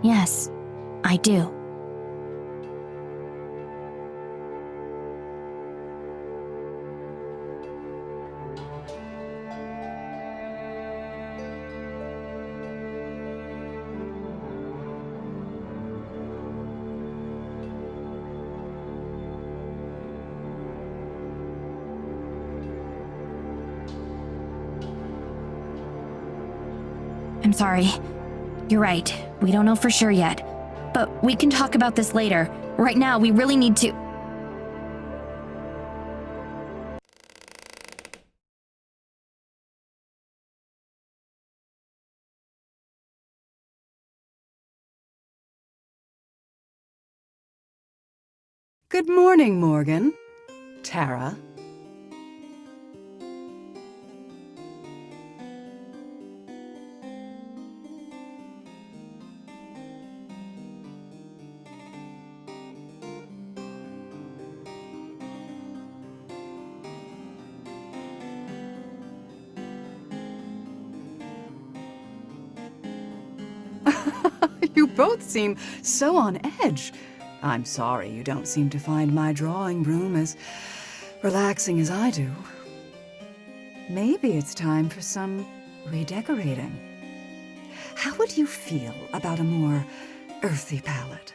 Yes, I do. I'm sorry. You're right. We don't know for sure yet. But we can talk about this later. Right now, we really need to. Good morning, Morgan. Tara. You both seem so on edge. I'm sorry you don't seem to find my drawing room as relaxing as I do. Maybe it's time for some redecorating. How would you feel about a more earthy palette?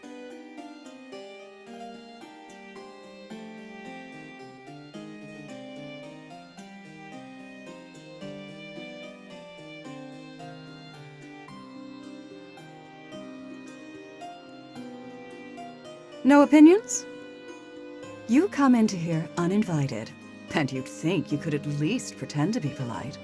No opinions? You come into here uninvited, and you'd think you could at least pretend to be polite.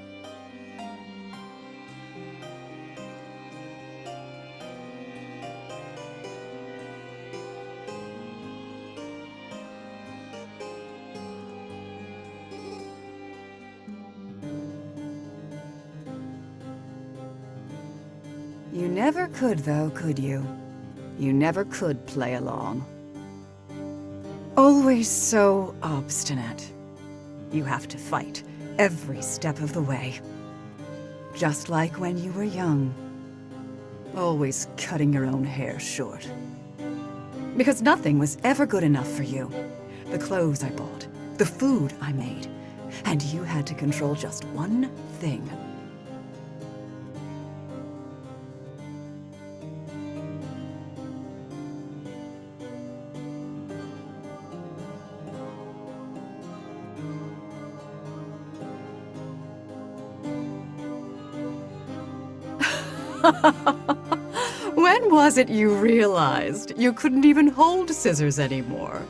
You never could, though, could you? You never could play along. Always so obstinate. You have to fight every step of the way. Just like when you were young. Always cutting your own hair short. Because nothing was ever good enough for you. The clothes I bought, the food I made, and you had to control just one thing. When was it you realized you couldn't even hold scissors anymore?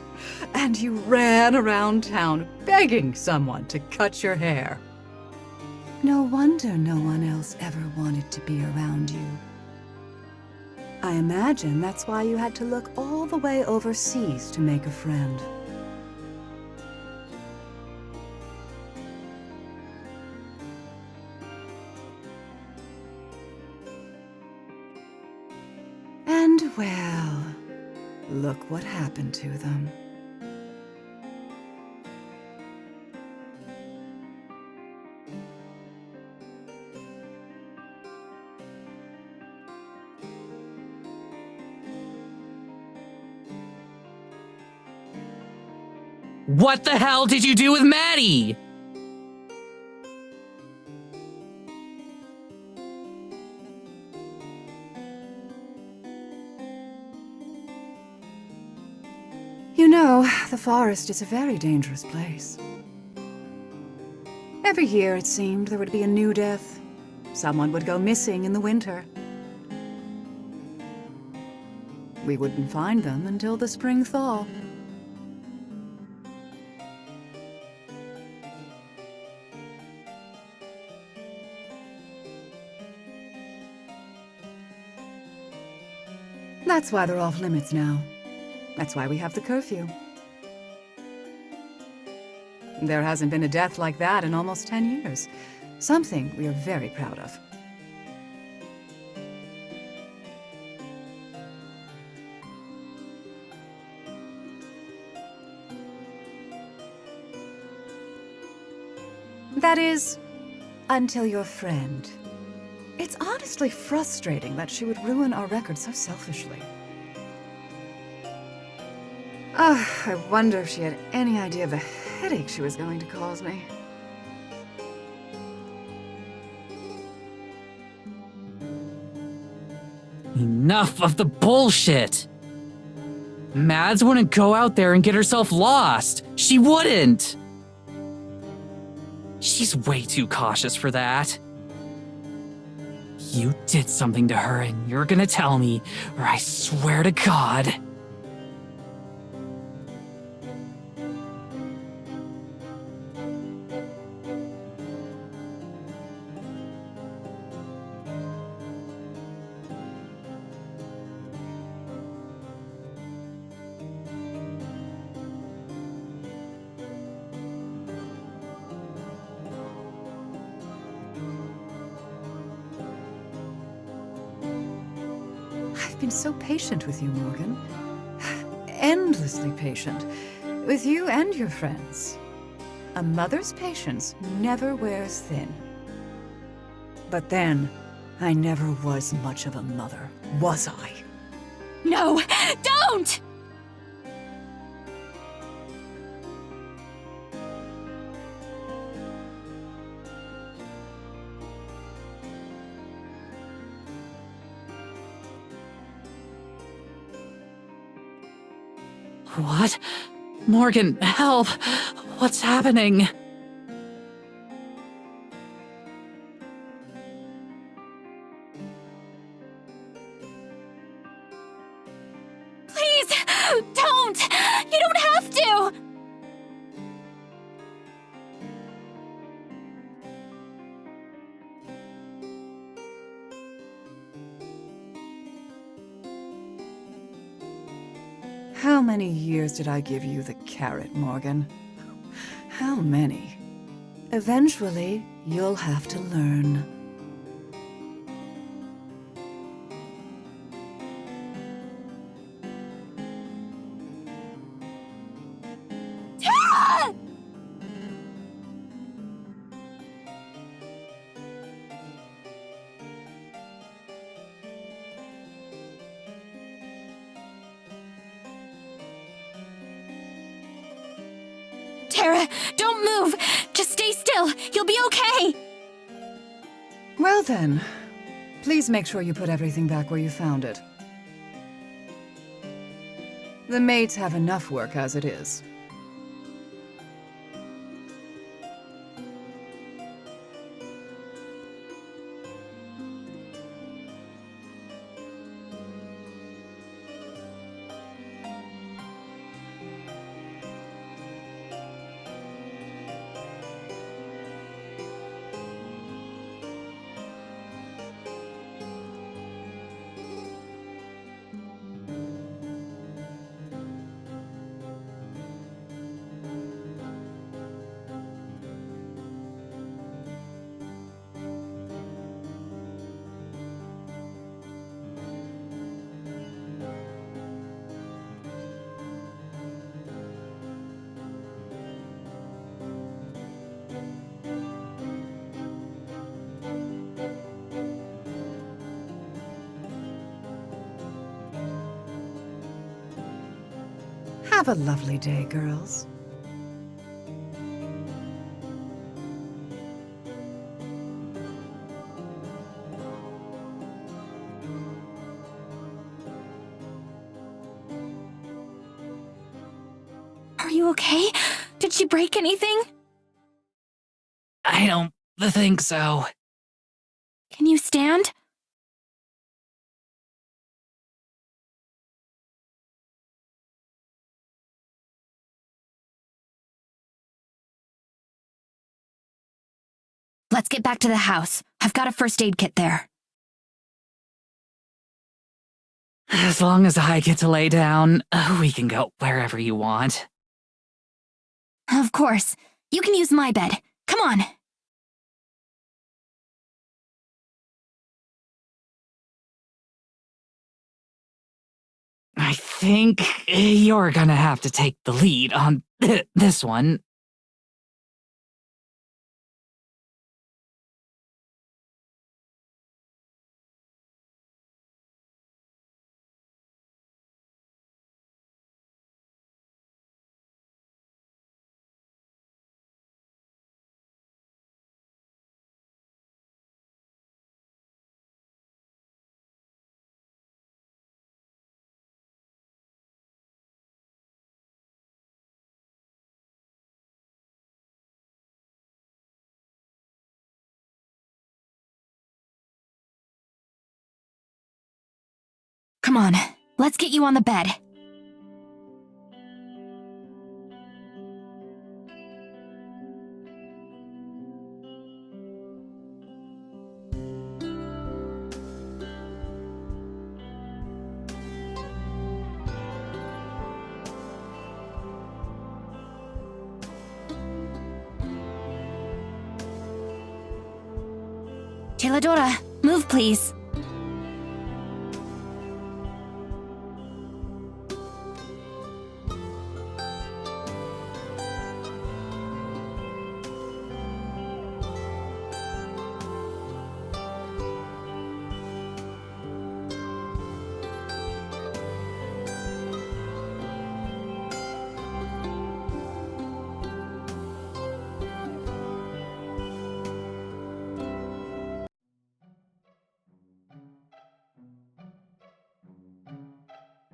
And you ran around town begging someone to cut your hair. No wonder no one else ever wanted to be around you. I imagine that's why you had to look all the way overseas to make a friend. And well, look what happened to them. What the hell did you do with Maddie? You know, the forest is a very dangerous place. Every year, it seemed, there would be a new death. Someone would go missing in the winter. We wouldn't find them until the spring thaw. That's why they're off limits now. That's why we have the curfew. There hasn't been a death like that in almost 10 years. Something we are very proud of. That is, until your friend It's honestly frustrating that she would ruin our record so selfishly. I wonder if she had any idea of the headache she was going to cause me. Enough of the bullshit! Mads wouldn't go out there and get herself lost. She wouldn't! She's way too cautious for that. You did something to her and you're gonna tell me, or I swear to God. I've been so patient with you, Morgan. Endlessly patient. With you and your friends. A mother's patience never wears thin. But then, I never was much of a mother, was I? No, don't! What? Morgan, help! What's happening? Please, don't! You don't have to! How many years did I give you the carrot, Morgan? How many? Eventually, you'll have to learn. Tara! Tara, don't move! Just stay still! You'll be okay! Well then, please make sure you put everything back where you found it. The maids have enough work as it is. Have a lovely day, girls. Are you okay? Did she break anything? I don't think so. Can you stand? Let's get back to the house. I've got a first aid kit there. As long as I get to lay down, we can go wherever you want. Of course. You can use my bed. Come on. I think you're gonna have to take the lead on this one. Come on, let's get you on the bed. Cheladora, move please.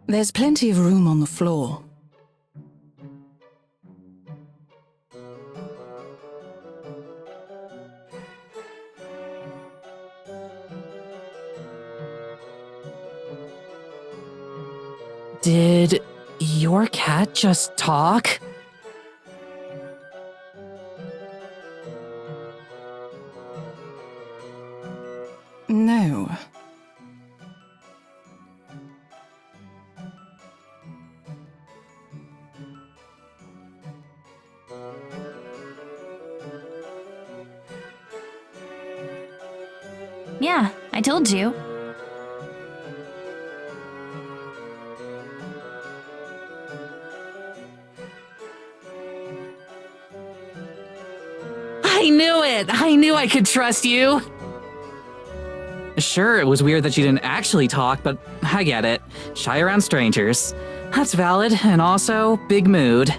There's plenty of room on the floor. Did your cat just talk? No. Yeah, I told you. I knew it! I knew I could trust you! Sure, it was weird that she didn't actually talk, but I get it. Shy around strangers. That's valid, and also, big mood.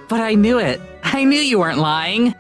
But I knew it. I knew you weren't lying.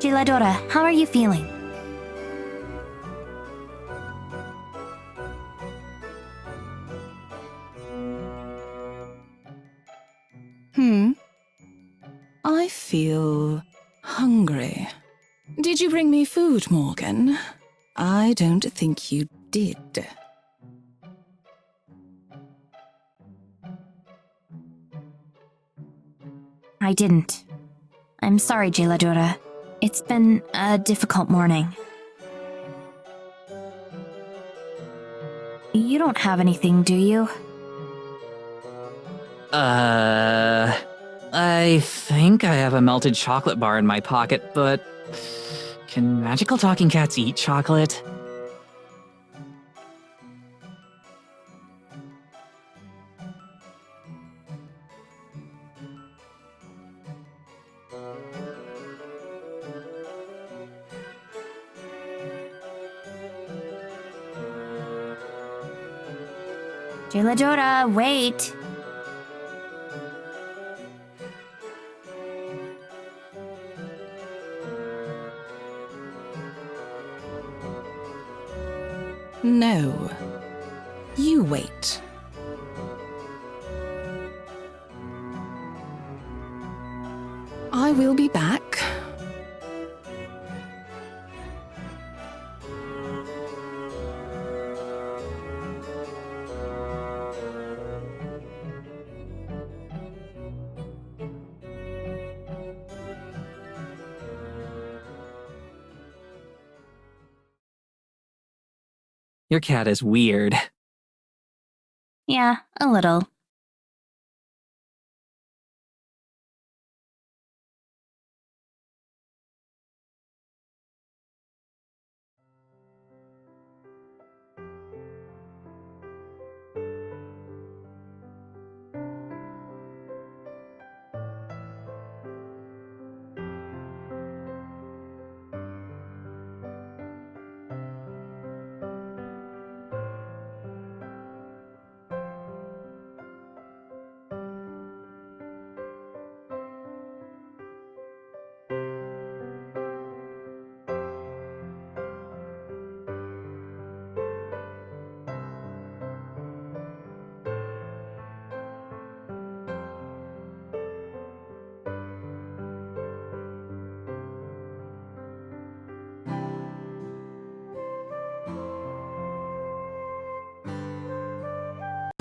Cheladora, how are you feeling? I feel hungry. Did you bring me food, Morgan? I don't think you did. I didn't. I'm sorry, Cheladora. It's been a difficult morning. You don't have anything, do you? I think I have a melted chocolate bar in my pocket, but can magical talking cats eat chocolate? Cheladora, wait! No. You wait. I will be back. Your cat is weird. Yeah, a little.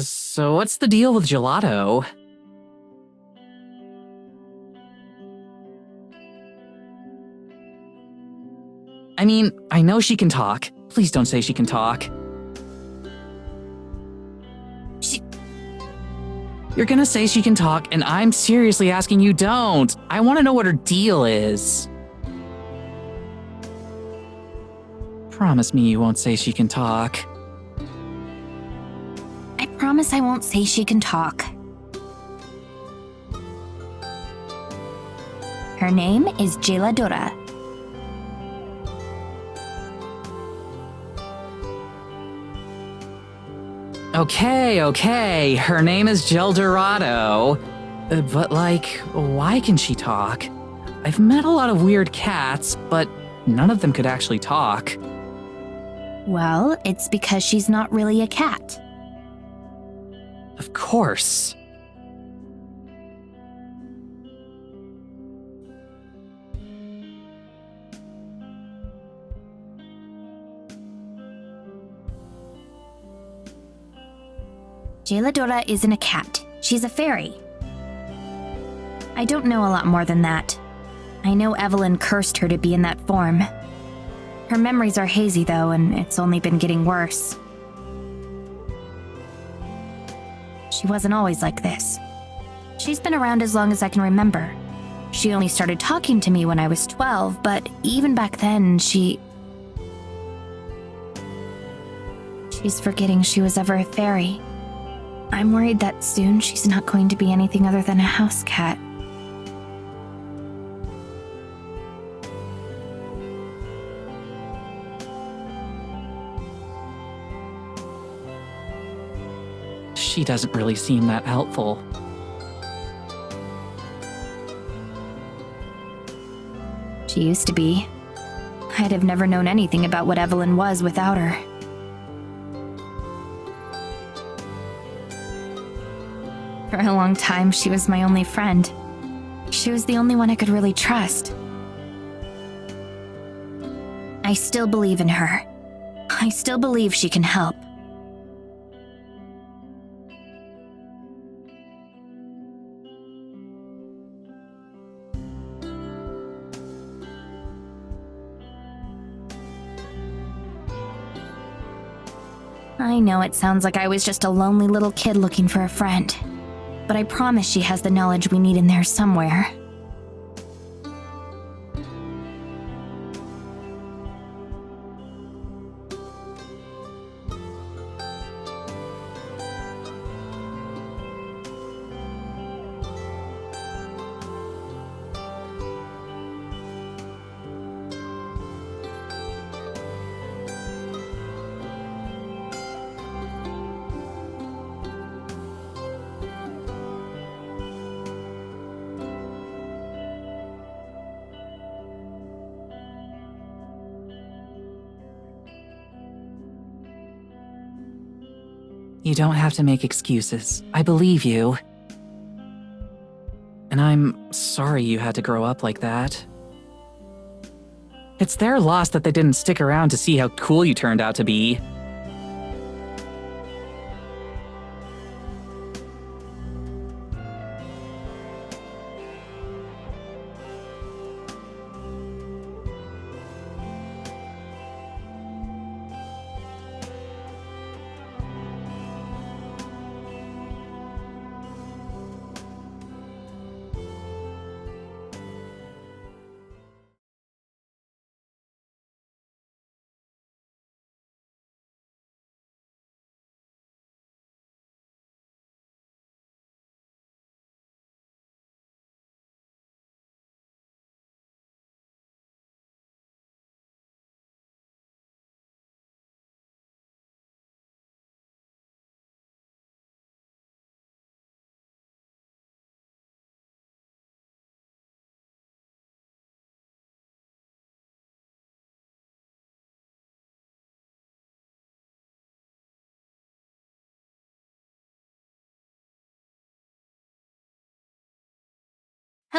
So what's the deal with Gelato? I mean, I know she can talk. Please don't say she can talk. You're gonna say she can talk, and I'm seriously asking you don't. I want to know what her deal is. Promise me you won't say she can talk. I promise I won't say she can talk. Her name is Jeladora. Okay, her name is Geldorado. But like, why can she talk? I've met a lot of weird cats, but none of them could actually talk. Well, it's because she's not really a cat. Of course. Jeladora isn't a cat. She's a fairy. I don't know a lot more than that. I know Evelyn cursed her to be in that form. Her memories are hazy, though, and it's only been getting worse. She wasn't always like this. She's been around as long as I can remember. She only started talking to me when I was 12, but even back then, she's forgetting she was ever a fairy. I'm worried that soon she's not going to be anything other than a house cat. She doesn't really seem that helpful. She used to be. I'd have never known anything about what Evelyn was without her. For a long time, she was my only friend. She was the only one I could really trust. I still believe in her. I still believe she can help. I know it sounds like I was just a lonely little kid looking for a friend, but I promise she has the knowledge we need in there somewhere. You don't have to make excuses. I believe you. And I'm sorry you had to grow up like that. It's their loss that they didn't stick around to see how cool you turned out to be.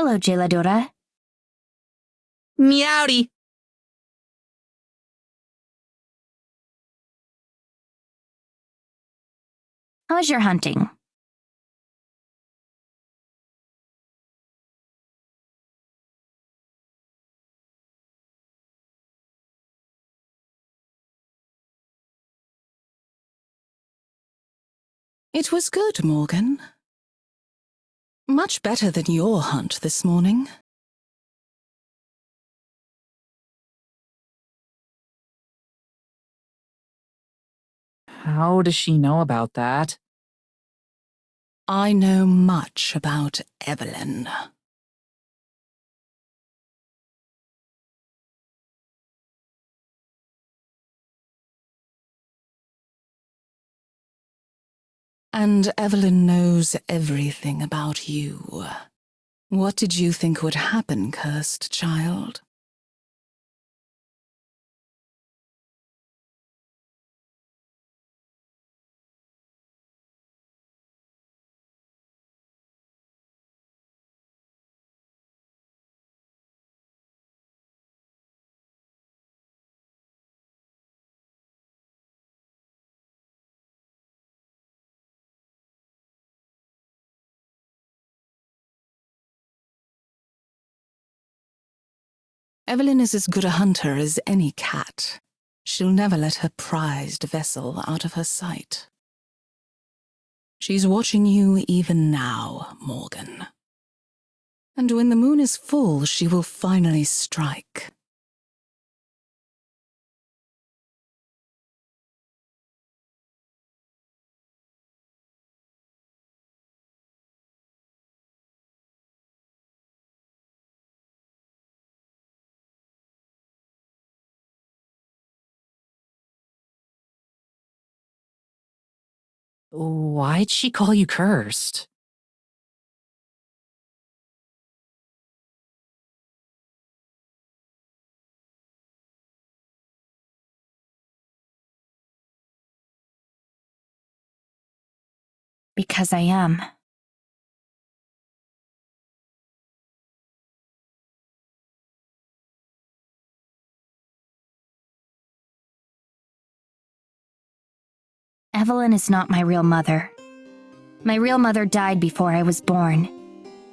Hello, Jeladora. Meowdy! How's your hunting? It was good, Morgan. Much better than your hunt this morning. How does she know about that? I know much about Evelyn. And Evelyn knows everything about you. What did you think would happen, cursed child? Evelyn is as good a hunter as any cat. She'll never let her prized vessel out of her sight. She's watching you even now, Morgan. And when the moon is full, she will finally strike. Why'd she call you cursed? Because I am. Evelyn is not my real mother. My real mother died before I was born.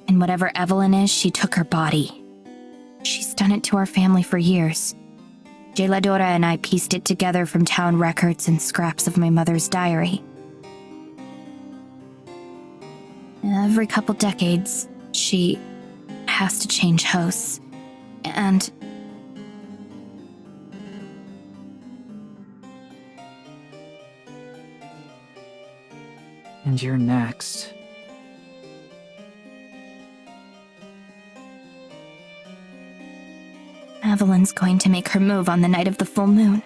And whatever Evelyn is, she took her body. She's done it to our family for years. Jeladora and I pieced it together from town records and scraps of my mother's diary. Every couple decades, she has to change hosts. And And you're next. Evelyn's going to make her move on the night of the full moon.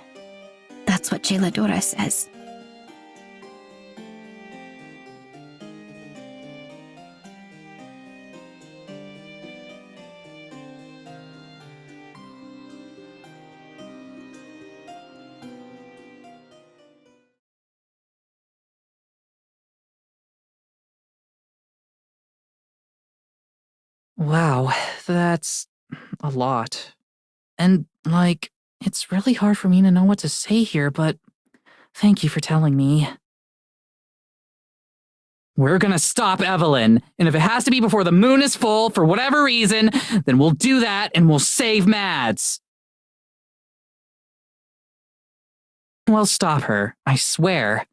That's what Jeladora says. Wow, that's a lot. And, it's really hard for me to know what to say here, but thank you for telling me. We're gonna stop Evelyn, and if it has to be before the moon is full for whatever reason, then we'll do that and we'll save Mads. We'll stop her, I swear.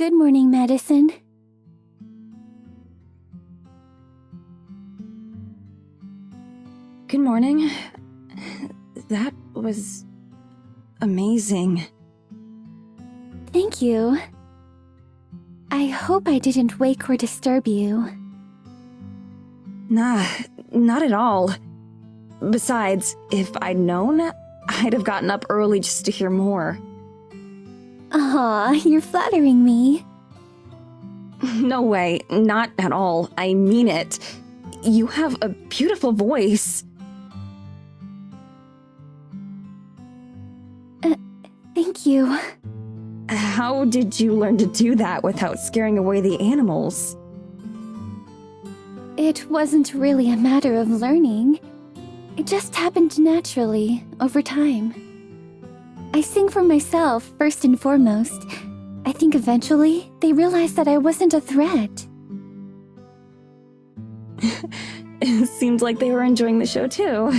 Good morning, Madison. Good morning. That was amazing. Thank you. I hope I didn't wake or disturb you. Nah, not at all. Besides, if I'd known, I'd have gotten up early just to hear more. Aw, you're flattering me. No way, not at all. I mean it. You have a beautiful voice. Thank you. How did you learn to do that without scaring away the animals? It wasn't really a matter of learning. It just happened naturally, over time. I sing for myself, first and foremost. I think eventually, they realized that I wasn't a threat. It seemed like they were enjoying the show too.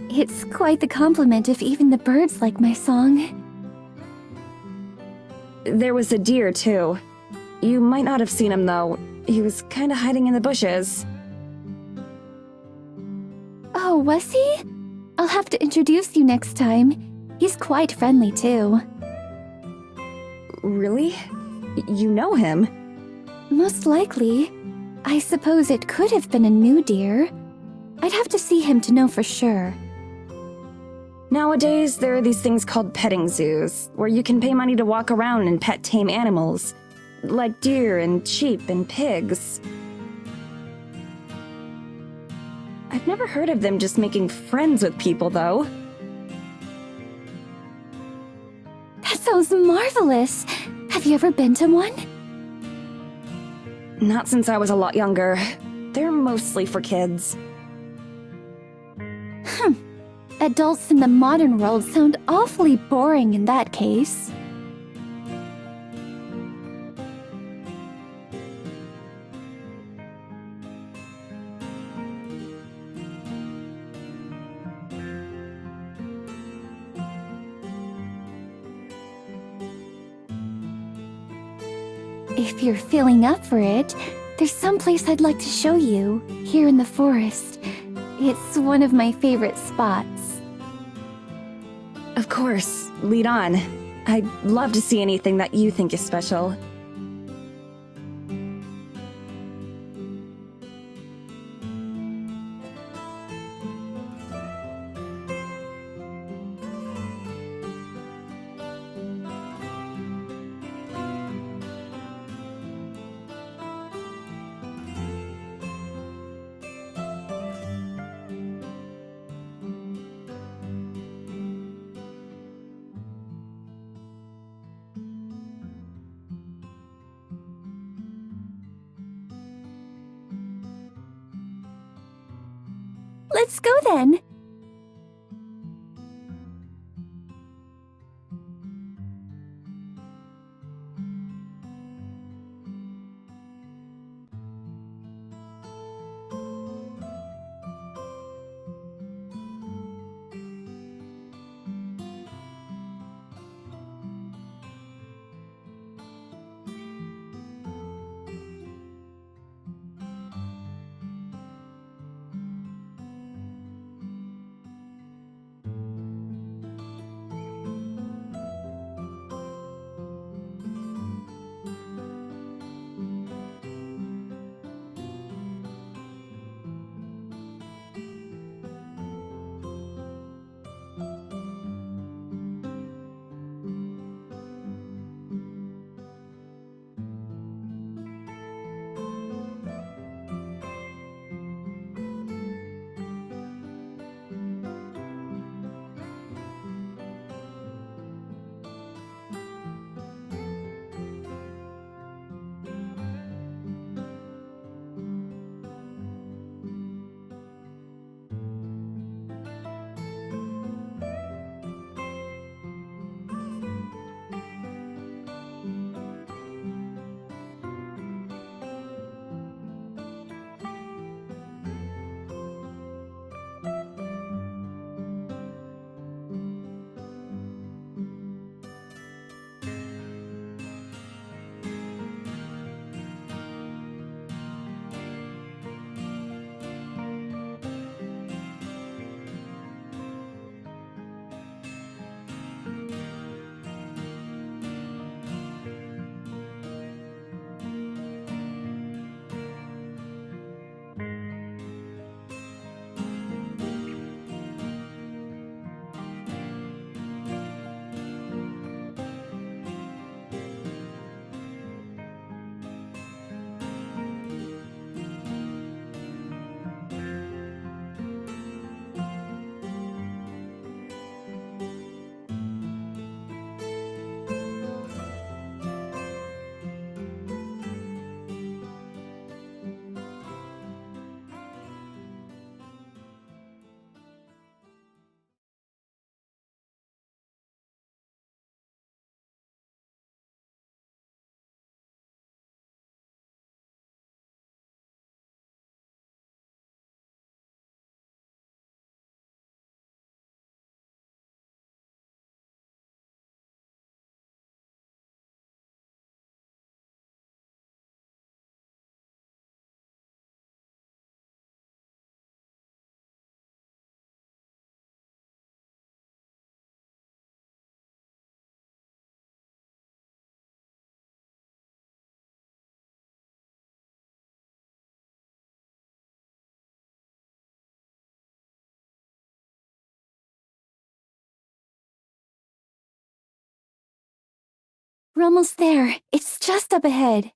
It's quite the compliment if even the birds like my song. There was a deer too. You might not have seen him though. He was kinda hiding in the bushes. Oh, was he? I'll have to introduce you next time. He's quite friendly too. Really? You know him? Most likely. I suppose it could have been a new deer. I'd have to see him to know for sure. Nowadays, there are these things called petting zoos, where you can pay money to walk around and pet tame animals, like deer and sheep and pigs. I've never heard of them just making friends with people, though. That sounds marvelous. Have you ever been to one? Not since I was a lot younger. They're mostly for kids. Adults in the modern world sound awfully boring in that case. If you're feeling up for it, there's some place I'd like to show you, here in the forest. It's one of my favorite spots. Of course, lead on. I'd love to see anything that you think is special. Let's go then. We're almost there. It's just up ahead.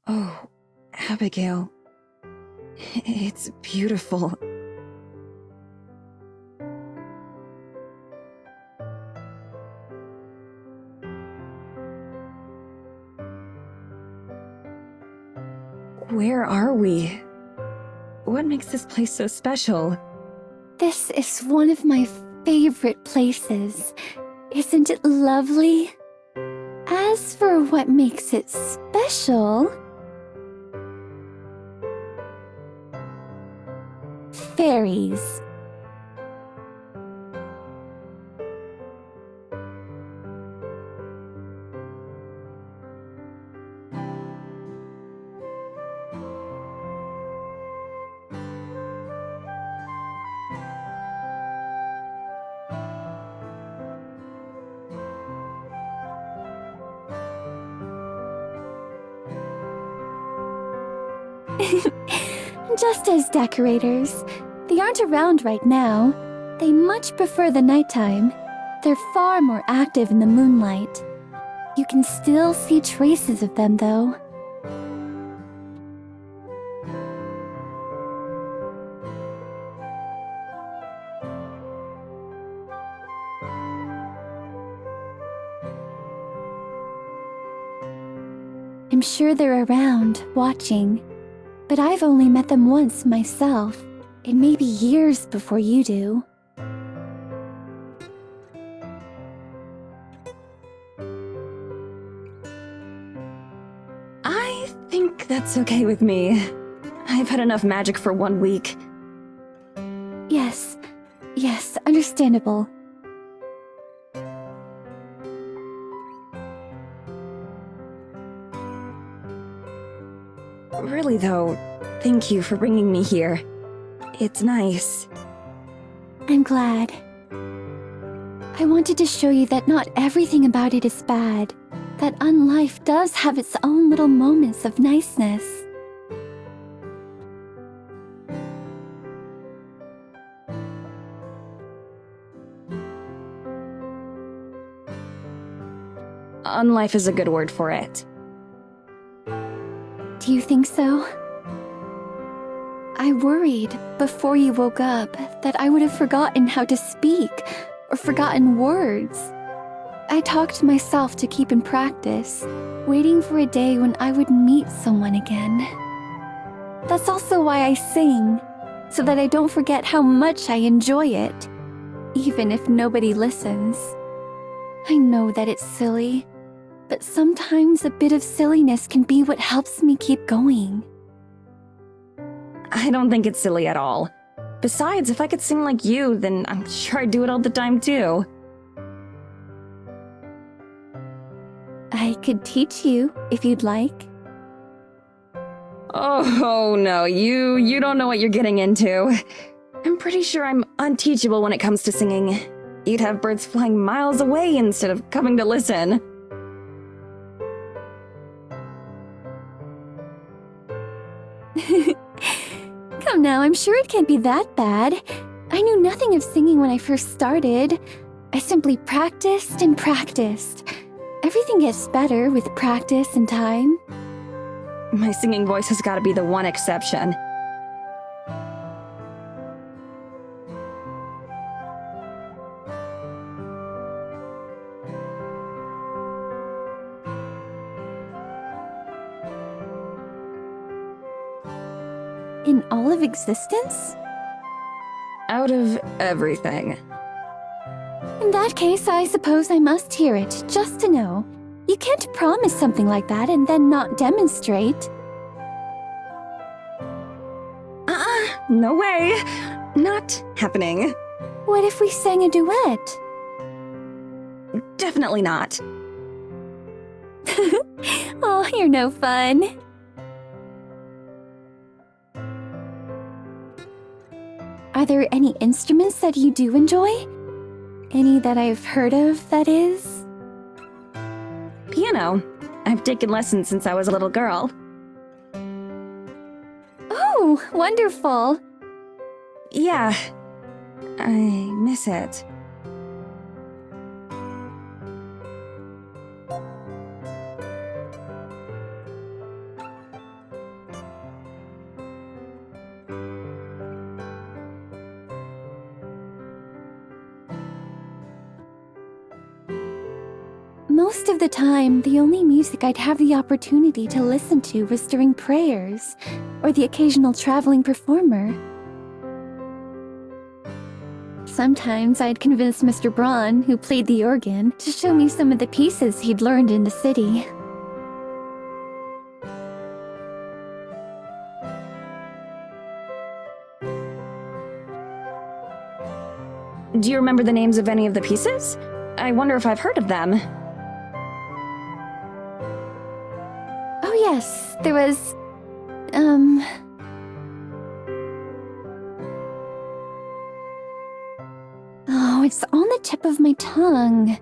Oh, Abigail. It's beautiful. Where are we? What makes this place so special? This is one of my favorite places. Isn't it lovely? As for what makes it special... fairies. Just as decorators. They aren't around right now. They much prefer the nighttime. They're far more active in the moonlight. You can still see traces of them, though. I'm sure they're around, watching. But I've only met them once myself. It may be years before you do. I think that's okay with me. I've had enough magic for 1 week. Yes, understandable. Really though, thank you for bringing me here. It's nice. I'm glad. I wanted to show you that not everything about it is bad. That Unlife does have its own little moments of niceness. Unlife is a good word for it. Do you think so? I worried before you woke up that I would have forgotten how to speak or forgotten words. I talked to myself to keep in practice, waiting for a day when I would meet someone again. That's also why I sing, so that I don't forget how much I enjoy it, even if nobody listens. I know that it's silly, but sometimes a bit of silliness can be what helps me keep going. I don't think it's silly at all. Besides, if I could sing like you, then I'm sure I'd do it all the time too. I could teach you if you'd like. Oh no, you don't know what you're getting into. I'm pretty sure I'm unteachable when it comes to singing. You'd have birds flying miles away instead of coming to listen. Come now, I'm sure it can't be that bad. I knew nothing of singing when I first started. I simply practiced and practiced. Everything gets better with practice and time. My singing voice has got to be the one exception. In all of existence? Out of everything. In that case, I suppose I must hear it, just to know. You can't promise something like that and then not demonstrate. No way. Not happening. What if we sang a duet? Definitely not. Oh, you're no fun. Are there any instruments that you do enjoy? Any that I've heard of, that is? Piano. I've taken lessons since I was a little girl. Oh, wonderful. Yeah. I miss it. Most of the time, the only music I'd have the opportunity to listen to was during prayers, or the occasional traveling performer. Sometimes I'd convince Mr. Braun, who played the organ, to show me some of the pieces he'd learned in the city. Do you remember the names of any of the pieces? I wonder if I've heard of them. Oh yes, there was... Oh, it's on the tip of my tongue.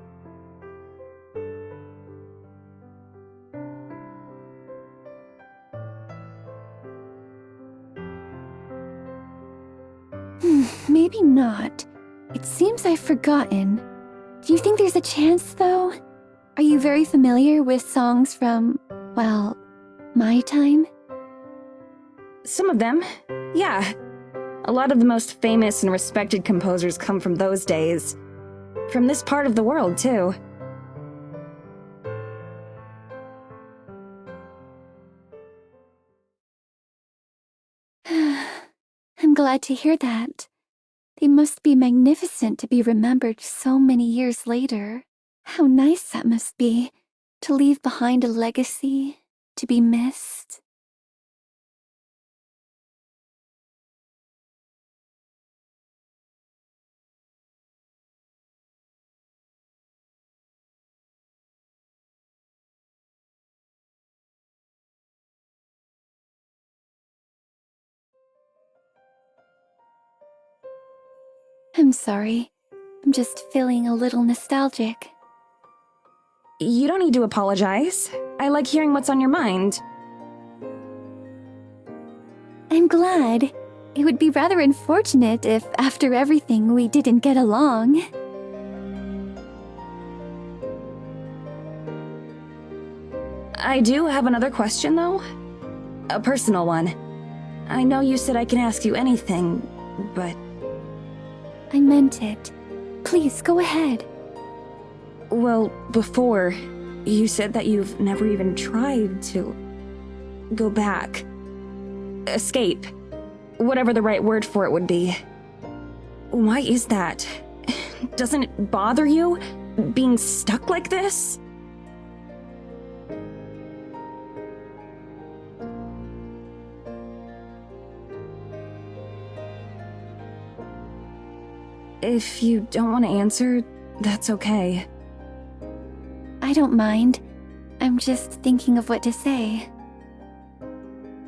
Maybe not. It seems I've forgotten. Do you think there's a chance, though? Are you very familiar with songs from, well, my time? Some of them, yeah. A lot of the most famous and respected composers come from those days. From this part of the world, too. I'm glad to hear that. They must be magnificent to be remembered so many years later. How nice that must be, to leave behind a legacy, to be missed. I'm sorry. I'm just feeling a little nostalgic. You don't need to apologize. I like hearing what's on your mind. I'm glad. It would be rather unfortunate if, after everything, we didn't get along. I do have another question, though. A personal one. I know you said I can ask you anything, but... I meant it. Please, go ahead. Well, before, you said that you've never even tried to... go back. Escape. Whatever the right word for it would be. Why is that? Doesn't it bother you, being stuck like this? If you don't want to answer, that's okay. I don't mind. I'm just thinking of what to say.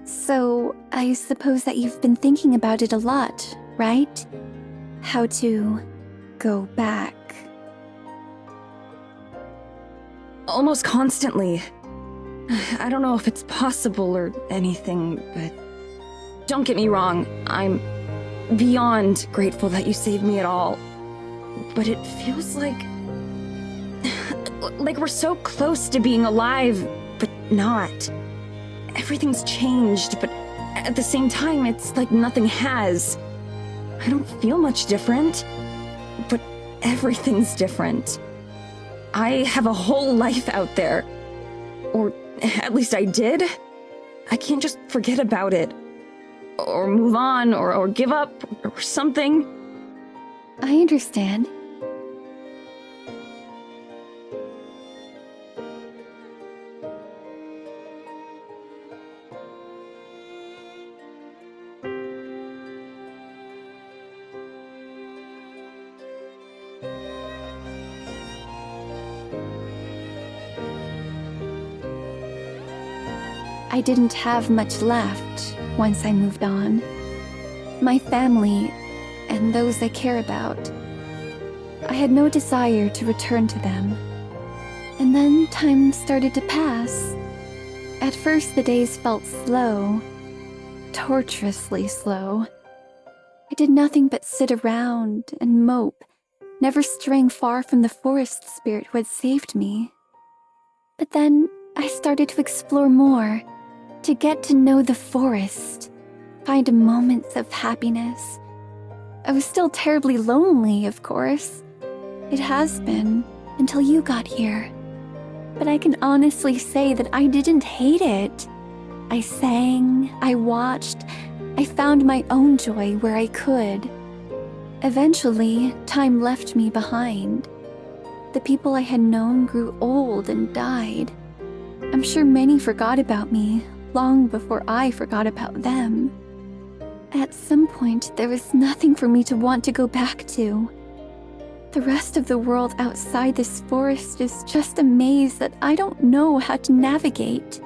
So, I suppose that you've been thinking about it a lot, right? How to go back. Almost constantly. I don't know if it's possible or anything, but don't get me wrong, I'm beyond grateful that you saved me at all. But it feels like we're so close to being alive, but not. Everything's changed, but at the same time, it's like nothing has. I don't feel much different, but everything's different. I have a whole life out there. Or at least I did. I can't just forget about it. Or move on, or give up, or something. I understand. I didn't have much left once I moved on. My family and those I care about. I had no desire to return to them. And then time started to pass. At first the days felt slow, torturously slow. I did nothing but sit around and mope, never straying far from the forest spirit who had saved me. But then I started to explore more, to get to know the forest, find moments of happiness. I was still terribly lonely, of course. It has been, until you got here. But I can honestly say that I didn't hate it. I sang, I watched, I found my own joy where I could. Eventually, time left me behind. The people I had known grew old and died. I'm sure many forgot about me long before I forgot about them. At some point, there was nothing for me to want to go back to. The rest of the world outside this forest is just a maze that I don't know how to navigate.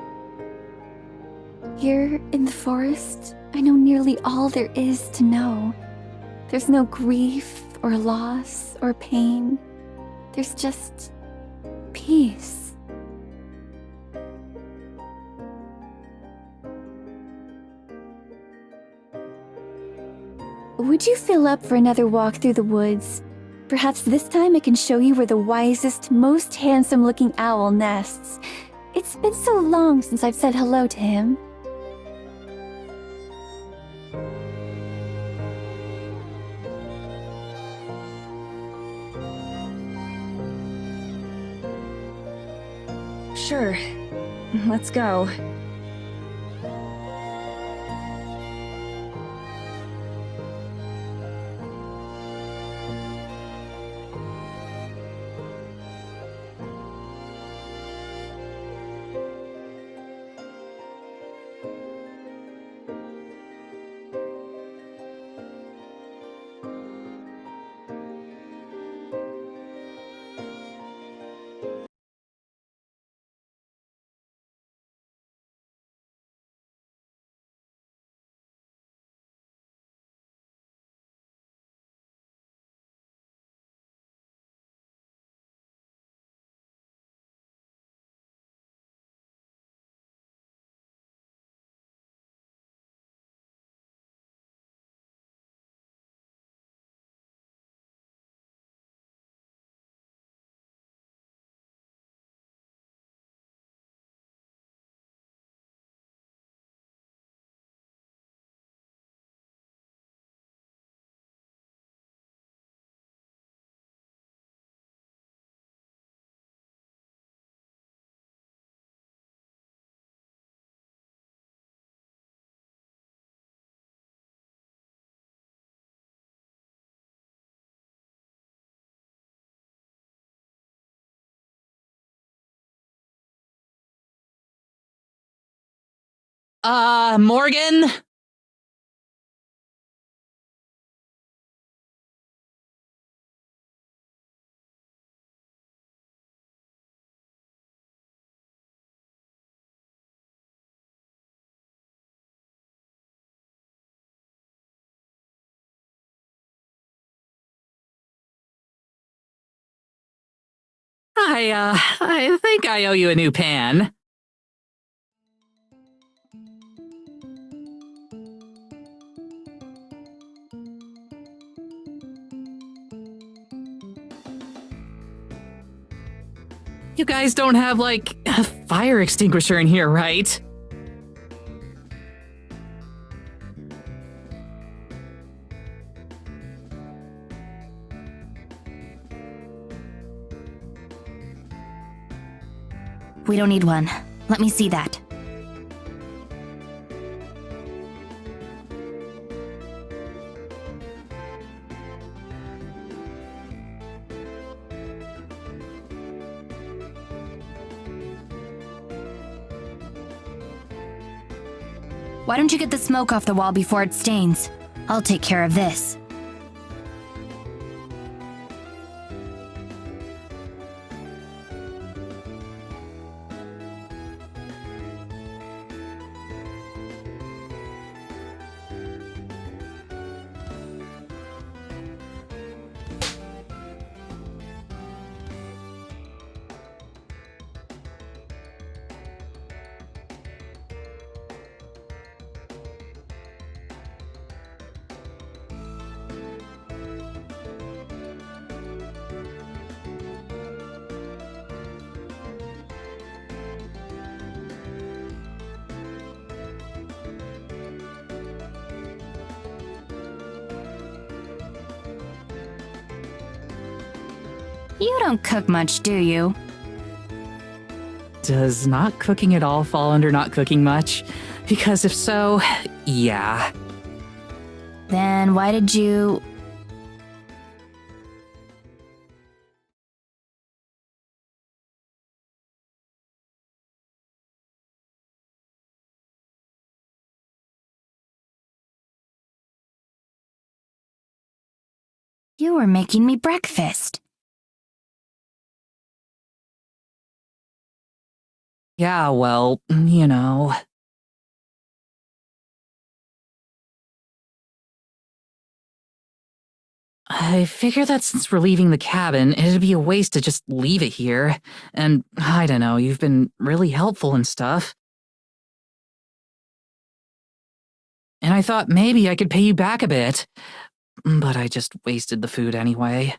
Here in the forest, I know nearly all there is to know. There's no grief or loss or pain. There's just peace. Would you feel up for another walk through the woods? Perhaps this time I can show you where the wisest, most handsome-looking owl nests. It's been so long since I've said hello to him. Sure. Let's go. Morgan? I think I owe you a new pan. You guys don't have, like, a fire extinguisher in here, right? We don't need one. Let me see that. Why don't you get the smoke off the wall before it stains? I'll take care of this. You don't cook much, do you? Does not cooking at all fall under not cooking much? Because if so, yeah. Then why did you... You were making me breakfast. Yeah, well, you know. I figure that since we're leaving the cabin, it'd be a waste to just leave it here. And I don't know, you've been really helpful and stuff. And I thought maybe I could pay you back a bit. But I just wasted the food anyway.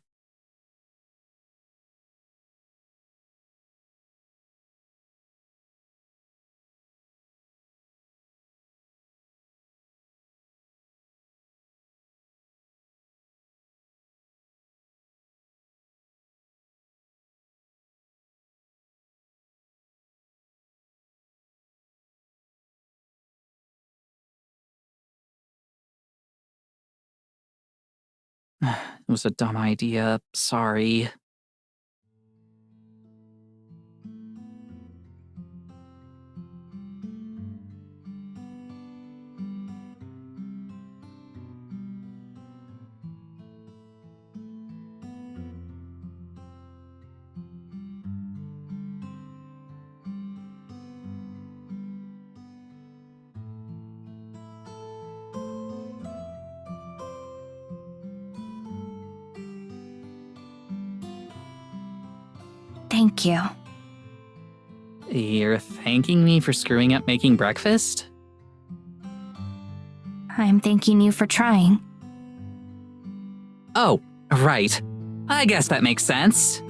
It was a dumb idea, sorry. Thank you. You're thanking me for screwing up making breakfast? I'm thanking you for trying. Oh, right. I guess that makes sense.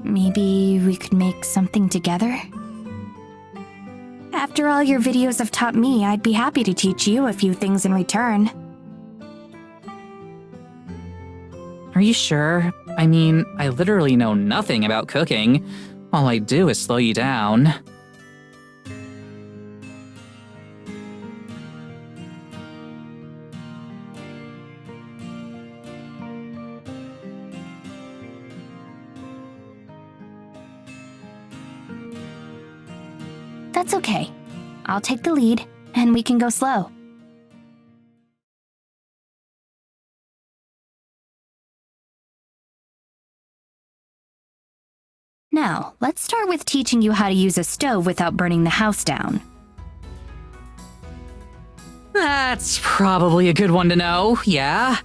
Maybe we could make something together? After all your videos have taught me, I'd be happy to teach you a few things in return. Are you sure? I mean, I literally know nothing about cooking. All I do is slow you down. That's okay. I'll take the lead, and we can go slow. Now, let's start with teaching you how to use a stove without burning the house down. That's probably a good one to know, yeah?